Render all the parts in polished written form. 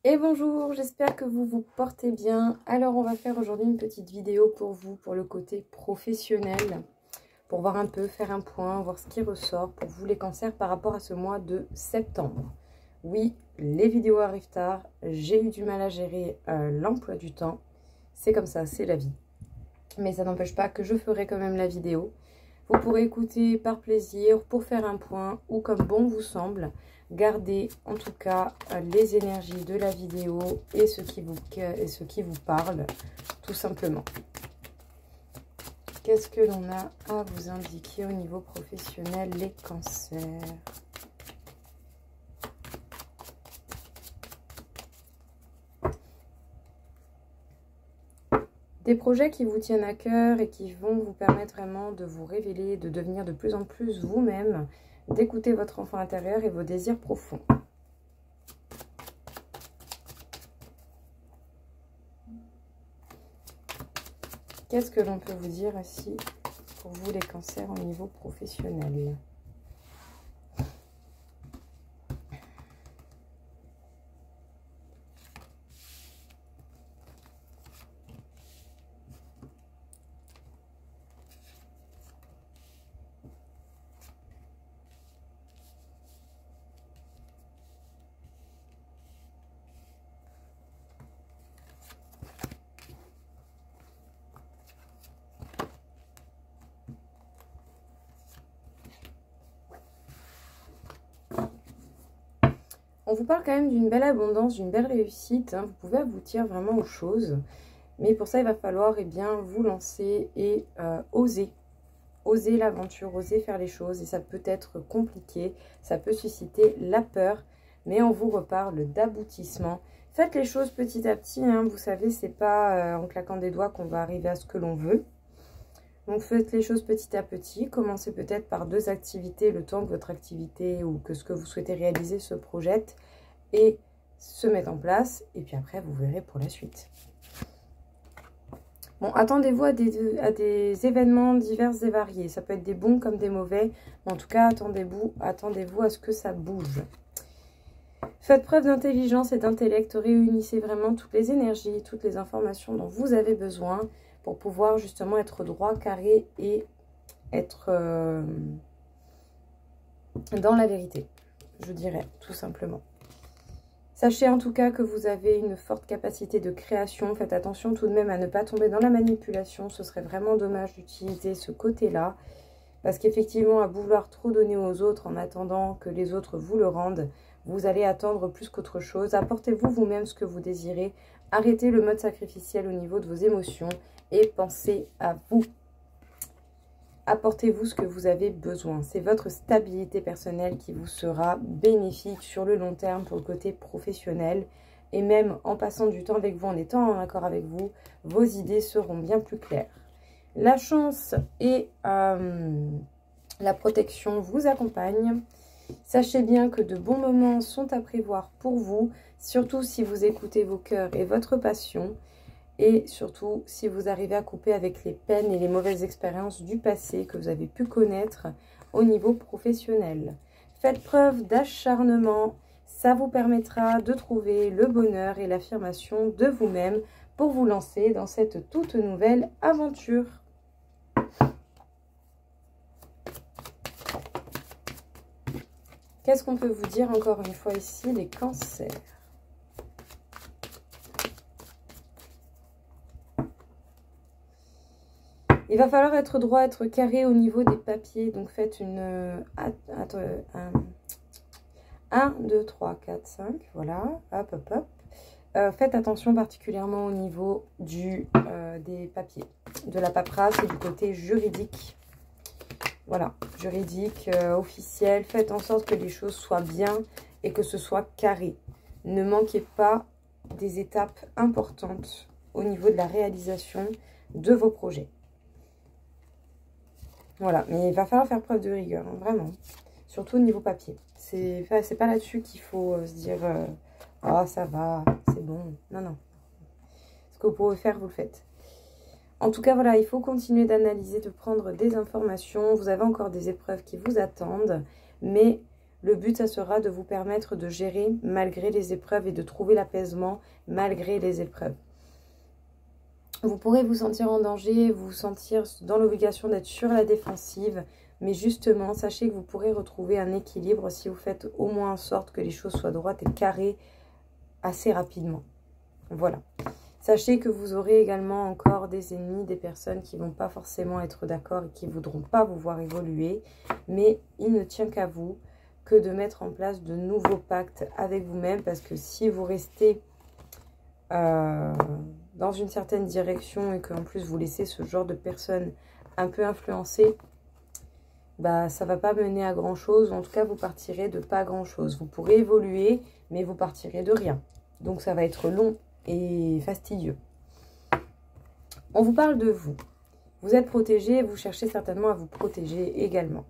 Et bonjour, j'espère que vous vous portez bien. Alors on va faire aujourd'hui une petite vidéo pour vous, pour le côté professionnel, pour voir un peu, faire un point, voir ce qui ressort pour vous les cancers par rapport à ce mois de septembre. Oui, les vidéos arrivent tard, j'ai eu du mal à gérer l'emploi du temps, c'est comme ça, c'est la vie. Mais ça n'empêche pas que je ferai quand même la vidéo. Vous pourrez écouter par plaisir, pour faire un point ou comme bon vous semble. Gardez en tout cas les énergies de la vidéo et ce qui vous parle, tout simplement. Qu'est-ce que l'on a à vous indiquer au niveau professionnel, les cancers? Des projets qui vous tiennent à cœur et qui vont vous permettre vraiment de vous révéler, de devenir de plus en plus vous-même, d'écouter votre enfant intérieur et vos désirs profonds. Qu'est-ce que l'on peut vous dire ici pour vous les cancers au niveau professionnel? On vous parle quand même d'une belle abondance, d'une belle réussite. Hein. Vous pouvez aboutir vraiment aux choses. Mais pour ça, il va falloir vous lancer et oser. Oser l'aventure, oser faire les choses. Et ça peut être compliqué. Ça peut susciter la peur. Mais on vous reparle d'aboutissement. Faites les choses petit à petit. Hein. Vous savez, c'est pas en claquant des doigts qu'on va arriver à ce que l'on veut. Donc faites les choses petit à petit, commencez peut-être par 2 activités, le temps que votre activité ou que ce que vous souhaitez réaliser se projette et se mette en place. Et puis après, vous verrez pour la suite. Bon, attendez-vous à des événements divers et variés. Ça peut être des bons comme des mauvais. Mais en tout cas, attendez-vous à ce que ça bouge. Faites preuve d'intelligence et d'intellect. Réunissez vraiment toutes les énergies, toutes les informations dont vous avez besoin pour pouvoir justement être droit, carré et être dans la vérité, je dirais, tout simplement. Sachez en tout cas que vous avez une forte capacité de création. Faites attention tout de même à ne pas tomber dans la manipulation. Ce serait vraiment dommage d'utiliser ce côté-là. Parce qu'effectivement, à vouloir trop donner aux autres en attendant que les autres vous le rendent, vous allez attendre plus qu'autre chose. Apportez-vous vous-même ce que vous désirez. Arrêtez le mode sacrificiel au niveau de vos émotions. Et pensez à vous. Apportez-vous ce que vous avez besoin. C'est votre stabilité personnelle qui vous sera bénéfique sur le long terme pour le côté professionnel. Et même en passant du temps avec vous, en étant en accord avec vous, vos idées seront bien plus claires. La chance et la protection vous accompagnent. Sachez bien que de bons moments sont à prévoir pour vous, surtout si vous écoutez vos cœurs et votre passion. Et surtout, si vous arrivez à couper avec les peines et les mauvaises expériences du passé que vous avez pu connaître au niveau professionnel. Faites preuve d'acharnement, ça vous permettra de trouver le bonheur et l'affirmation de vous-même pour vous lancer dans cette toute nouvelle aventure. Qu'est-ce qu'on peut vous dire encore une fois ici, les cancers ? Il va falloir être droit, être carré au niveau des papiers. Donc faites une... 1, 2, 3, 4, 5. Voilà. Hop, hop, hop. Faites attention particulièrement au niveau des papiers. De la paperasse et du côté juridique. Voilà. Juridique, officiel. Faites en sorte que les choses soient bien et que ce soit carré. Ne manquez pas des étapes importantes au niveau de la réalisation de vos projets. Voilà, mais il va falloir faire preuve de rigueur, hein, vraiment. Surtout au niveau papier. C'est pas là-dessus qu'il faut se dire « Ah, ça va, c'est bon. » Non, non. Ce que vous pouvez faire, vous le faites. En tout cas, voilà, il faut continuer d'analyser, de prendre des informations. Vous avez encore des épreuves qui vous attendent. Mais Le but, ça sera de vous permettre de gérer malgré les épreuves et de trouver l'apaisement malgré les épreuves. Vous pourrez vous sentir en danger, vous sentir dans l'obligation d'être sur la défensive, mais justement, sachez que vous pourrez retrouver un équilibre si vous faites au moins en sorte que les choses soient droites et carrées assez rapidement. Voilà. Sachez que vous aurez également encore des ennemis, des personnes qui ne vont pas forcément être d'accord et qui ne voudront pas vous voir évoluer, mais il ne tient qu'à vous que de mettre en place de nouveaux pactes avec vous-même, parce que si vous restez dans une certaine direction et qu'en plus vous laissez ce genre de personnes un peu influencer, bah ça va pas mener à grand chose, en tout cas vous partirez de pas grand chose. Vous pourrez évoluer, mais vous partirez de rien. Donc ça va être long et fastidieux. On vous parle de vous. Vous êtes protégé, vous cherchez certainement à vous protéger également.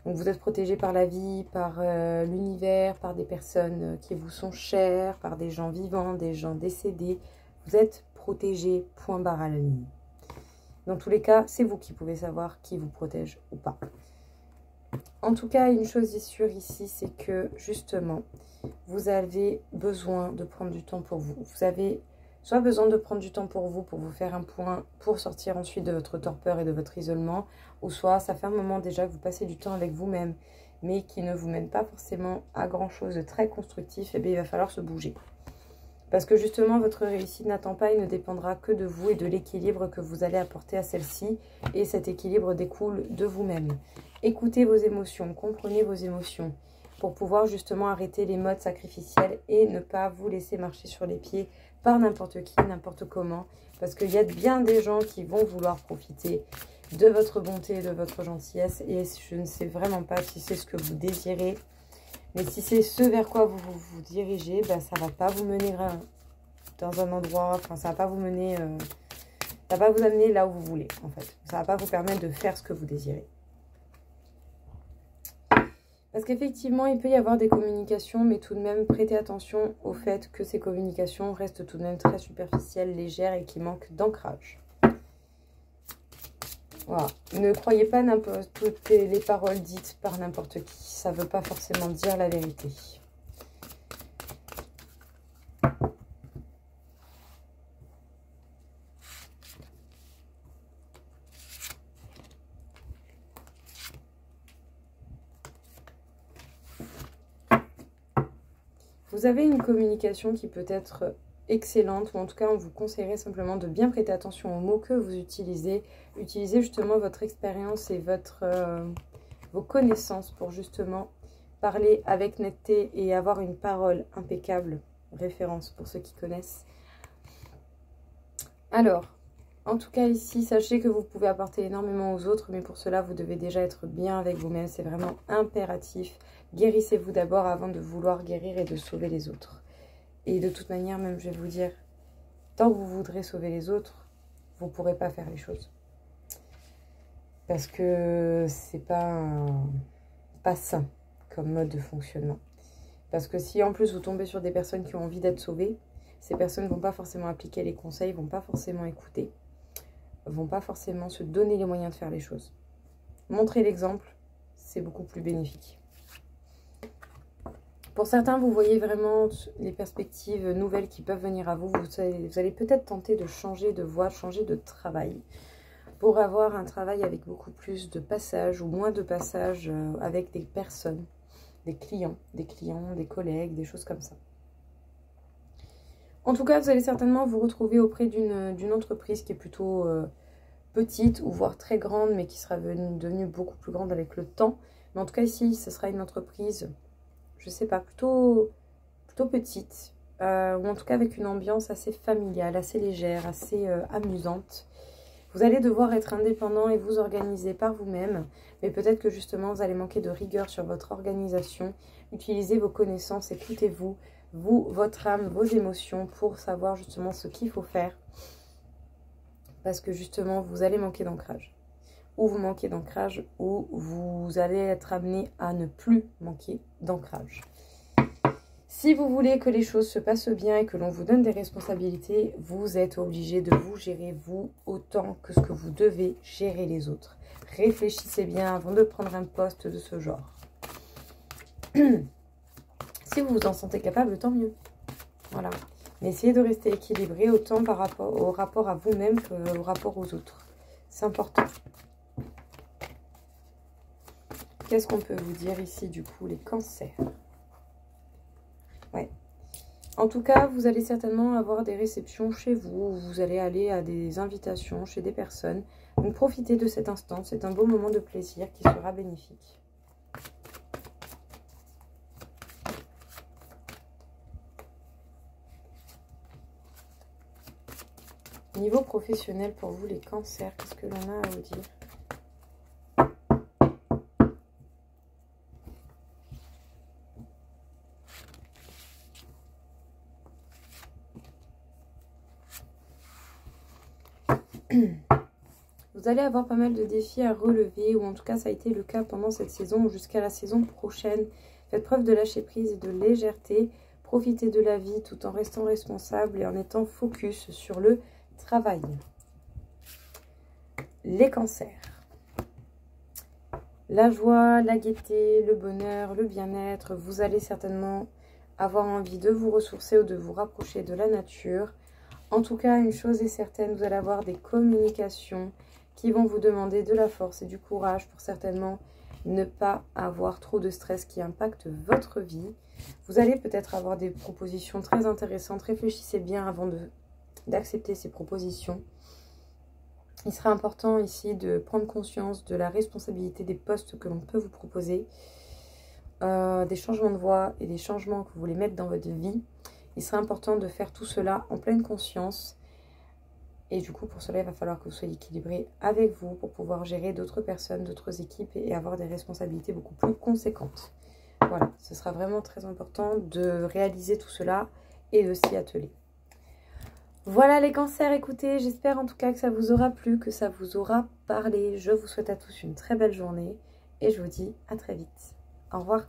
Donc vous êtes protégé par la vie, par l'univers, par des personnes qui vous sont chères, par des gens vivants, des gens décédés. Vous êtes protégé, point barre à la ligne. Dans tous les cas, c'est vous qui pouvez savoir qui vous protège ou pas. En tout cas, une chose est sûre ici, c'est que justement, vous avez besoin de prendre du temps pour vous. Vous avez soit besoin de prendre du temps pour vous faire un point, pour sortir ensuite de votre torpeur et de votre isolement, ou soit ça fait un moment déjà que vous passez du temps avec vous-même, mais qui ne vous mène pas forcément à grand chose de très constructif, et bien il va falloir se bouger. Parce que justement, votre réussite n'attend pas et ne dépendra que de vous et de l'équilibre que vous allez apporter à celle-ci. Et cet équilibre découle de vous-même. Écoutez vos émotions, comprenez vos émotions pour pouvoir justement arrêter les modes sacrificiels et ne pas vous laisser marcher sur les pieds par n'importe qui, n'importe comment. Parce qu'il y a bien des gens qui vont vouloir profiter de votre bonté et de votre gentillesse. Et je ne sais vraiment pas si c'est ce que vous désirez. Mais si c'est ce vers quoi vous vous dirigez, ben, ça ne va pas vous mener dans un endroit, enfin ça ne va pas vous mener, ça va pas vous amener là où vous voulez en fait. Ça ne va pas vous permettre de faire ce que vous désirez. Parce qu'effectivement, il peut y avoir des communications, mais tout de même, prêtez attention au fait que ces communications restent tout de même très superficielles, légères et qui manquent d'ancrage. Voilà. Ne croyez pas toutes les paroles dites par n'importe qui. Ça ne veut pas forcément dire la vérité. Vous avez une communication qui peut être excellente, ou en tout cas on vous conseillerait simplement de bien prêter attention aux mots que vous utilisez. Utilisez justement votre expérience et vos connaissances pour justement parler avec netteté et avoir une parole impeccable. Référence pour ceux qui connaissent. Alors, en tout cas ici, sachez que vous pouvez apporter énormément aux autres, mais pour cela vous devez déjà être bien avec vous-même, c'est vraiment impératif. Guérissez-vous d'abord avant de vouloir guérir et de sauver les autres. Et de toute manière, même je vais vous dire, tant que vous voudrez sauver les autres, vous ne pourrez pas faire les choses. Parce que c'est pas sain comme mode de fonctionnement. Parce que si en plus vous tombez sur des personnes qui ont envie d'être sauvées, ces personnes ne vont pas forcément appliquer les conseils, ne vont pas forcément écouter, ne vont pas forcément se donner les moyens de faire les choses. Montrer l'exemple, c'est beaucoup plus bénéfique. Pour certains, vous voyez vraiment les perspectives nouvelles qui peuvent venir à vous. Vous allez peut-être tenter de changer de voie, changer de travail. Pour avoir un travail avec beaucoup plus de passages ou moins de passages avec des personnes, des clients, des collègues, des choses comme ça. En tout cas, vous allez certainement vous retrouver auprès d'une entreprise qui est plutôt petite ou voire très grande, mais qui sera devenue beaucoup plus grande avec le temps. Mais en tout cas, ici, ce sera une entreprise, je sais pas, plutôt petite, ou en tout cas avec une ambiance assez familiale, assez légère, assez amusante. Vous allez devoir être indépendant et vous organiser par vous-même, mais peut-être que justement vous allez manquer de rigueur sur votre organisation. Utilisez vos connaissances, écoutez-vous, votre âme, vos émotions pour savoir justement ce qu'il faut faire. Parce que justement vous allez manquer d'ancrage. Ou vous manquez d'ancrage, ou vous allez être amené à ne plus manquer d'ancrage. Si vous voulez que les choses se passent bien et que l'on vous donne des responsabilités, vous êtes obligé de vous gérer vous autant que ce que vous devez gérer les autres. Réfléchissez bien avant de prendre un poste de ce genre. Si vous vous en sentez capable, tant mieux. Voilà. Mais essayez de rester équilibré autant par rapport au rapport à vous-même qu'au rapport aux autres. C'est important. Qu'est-ce qu'on peut vous dire ici, du coup, les cancers? Ouais. En tout cas, vous allez certainement avoir des réceptions chez vous. Vous allez aller à des invitations chez des personnes. Donc, profitez de cet instant. C'est un beau moment de plaisir qui sera bénéfique. Niveau professionnel pour vous, les cancers, qu'est-ce que l'on a à vous dire? Vous allez avoir pas mal de défis à relever, ou en tout cas ça a été le cas pendant cette saison ou jusqu'à la saison prochaine. Faites preuve de lâcher prise et de légèreté. Profitez de la vie tout en restant responsable et en étant focus sur le travail. Les cancers. La joie, la gaieté, le bonheur, le bien-être. Vous allez certainement avoir envie de vous ressourcer ou de vous rapprocher de la nature. En tout cas, une chose est certaine, vous allez avoir des communications qui vont vous demander de la force et du courage pour certainement ne pas avoir trop de stress qui impacte votre vie. Vous allez peut-être avoir des propositions très intéressantes. Réfléchissez bien avant d'accepter ces propositions. Il sera important ici de prendre conscience de la responsabilité des postes que l'on peut vous proposer, des changements de voie et des changements que vous voulez mettre dans votre vie. Il sera important de faire tout cela en pleine conscience. Et du coup, pour cela, il va falloir que vous soyez équilibré avec vous pour pouvoir gérer d'autres personnes, d'autres équipes et avoir des responsabilités beaucoup plus conséquentes. Voilà, ce sera vraiment très important de réaliser tout cela et de s'y atteler. Voilà les cancers, écoutez, j'espère en tout cas que ça vous aura plu, que ça vous aura parlé. Je vous souhaite à tous une très belle journée et je vous dis à très vite. Au revoir.